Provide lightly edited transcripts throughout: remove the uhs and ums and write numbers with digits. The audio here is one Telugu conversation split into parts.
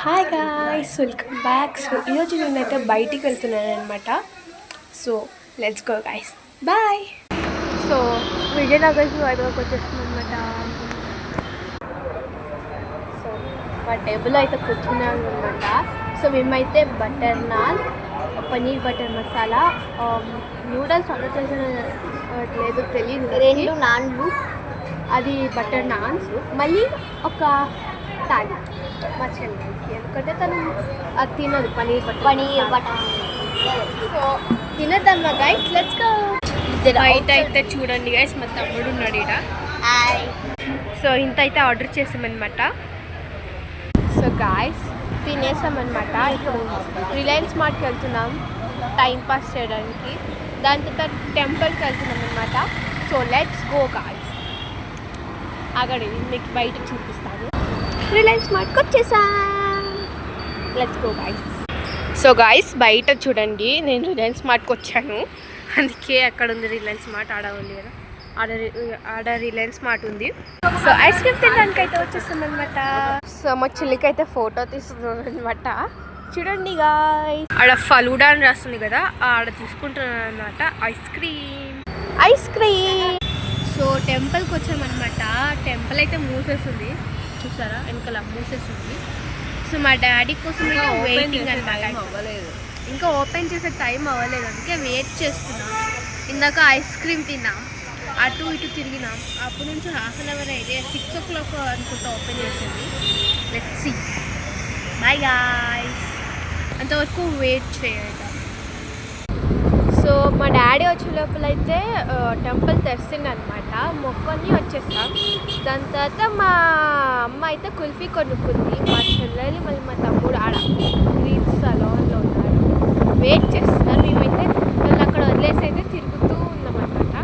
Hi guys, welcome back. So ఈరోజు నేనైతే బయటికి వెళ్తున్నాను అనమాట. So let's go guys, bye. So విజయనగర్కి వైభవ్కి వచ్చేస్తుంది అనమాట. సో మా టేబుల్ అయితే కూర్చున్నాను అనమాట. సో మేమైతే butter non, paneer butter masala, noodles order చేసిన లేదు తెలియదు, 2 నాన్లు, అది బటర్ నాన్స్, మళ్ళీ ఒక తాగి మా చెల్లికి, ఎందుకంటే తను అది తినదు పనీర్ బటర్. సో తినదమ్మా గైస్, లెట్స్ గో. బయట అయితే చూడండి గైస్, మా తమ్ముడు ఉన్నాడు ఇక్కడ. సో ఇంత అయితే ఆర్డర్ చేసామన్నమాట. సో గాయస్ తినేసామన్నమాట. ఇప్పుడు రిలయన్స్ మార్ట్కి వెళ్తున్నాం టైం పాస్ చేయడానికి, దాని తర్వాత టెంపుల్కి వెళ్తున్నాం అనమాట. So let's go guys. అక్కడి మీకు బయట చూపిస్తాను. రిలయన్స్ మార్ట్కి వచ్చేసాం, let's go guys. So guys బయట చూడండి, నేను రిలయన్స్ మార్ట్కి వచ్చాను, అందుకే అక్కడ ఉంది రిలయన్స్ మార్ట్. ఆడ ఉంది కదా, ఆడ రిలయన్స్ మార్ట్ ఉంది. సో ఐస్ క్రీమ్ తినడానికి అయితే వచ్చేస్తాం అనమాట. సో మా చెల్లికి అయితే ఫోటో తీస్తున్నాను అనమాట. చూడండి గాయస్, ఆడ ఫలూడా అని రాస్తుంది కదా, ఆడ తీసుకుంటున్నాను అనమాట ఐస్ క్రీమ్. సో టెంపుల్కి వచ్చామన్నమాట. టెంపుల్ అయితే మూసేస్తుంది, చూసారా వెనకాల మూసేస్తుంది. సో మా డాడీ కోసం వెయిటింగ్ అనమాట. ఇంకా ఓపెన్ చేసే టైం అవ్వలేదు, అందుకే వెయిట్ చేస్తున్నాం. ఇందాక ఐస్ క్రీమ్ తిన్నాం, అటు ఇటు తిరిగినాం, అప్పటి నుంచి ½ అన్ అవర్ అయితే 6 o'clock అనుకుంటా ఓపెన్ చేసింది. Let's see. బై గాయ్స్, అంతవరకు వెయిట్ చేయాలి. సో మా డాడీ వచ్చే లోపల అయితే టెంపుల్ తెరిచింది అనమాట, మొక్కని వచ్చేసాం. దాని తర్వాత మా అమ్మ అయితే కుల్ఫీ కొనుక్కుంది, మా చెల్లెలు మళ్ళీ మా తమ్ముడు ఆడ గ్రీన్ సలోన్లో ఉన్నారు, వెయిట్ చేస్తున్నారు. మేమైతే వాళ్ళు అక్కడ వదిలేసి అయితే తిరుగుతూ ఉన్నాం అనమాట.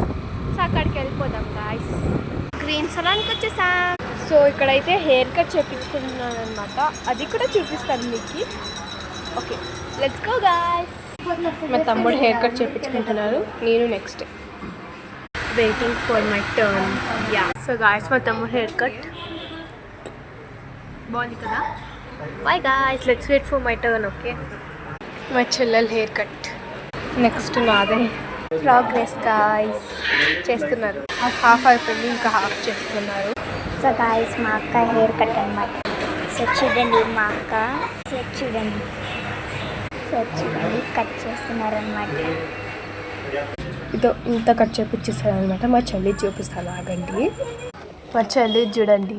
సో అక్కడికి వెళ్ళిపోదాం గాయ్స్. గ్రీన్ సలోన్కి వచ్చేసాం. సో ఇక్కడైతే హెయిర్ కట్ చేయించుకుంటున్నాను అనమాట, అది కూడా చూపిస్తాను మీకు. Okay let's go guys. మా తమ్ముడు హెయిర్ కట్ చేయించుకుంటున్నారు, నేను next waiting for my turn. Yeah so guys, మా తమ్ముడు హెయిర్ కట్ బాగుంది కదా. Bye guys, let's wait for my turn. Okay, మా చెల్లెలు హెయిర్ కట్, నెక్స్ట్ నాదే. ప్రోగ్రెస్ గాయ్స్ చేస్తున్నారు, హాఫ్ అయిపోయింది, ఇంకా హాఫ్ చేస్తున్నారు. సో గాయ్స్, మా అక్క హెయిర్ కట్ అనమాట. సో చూడండి మా అక్క, సో చూడండి కట్ చేస్తున్నారనమాట. ఇదో ఇంత కట్ చేపించేస్తాను అనమాట. మా చెల్లి చూపిస్తాను, ఆగండి. మా చెల్లి చూడండి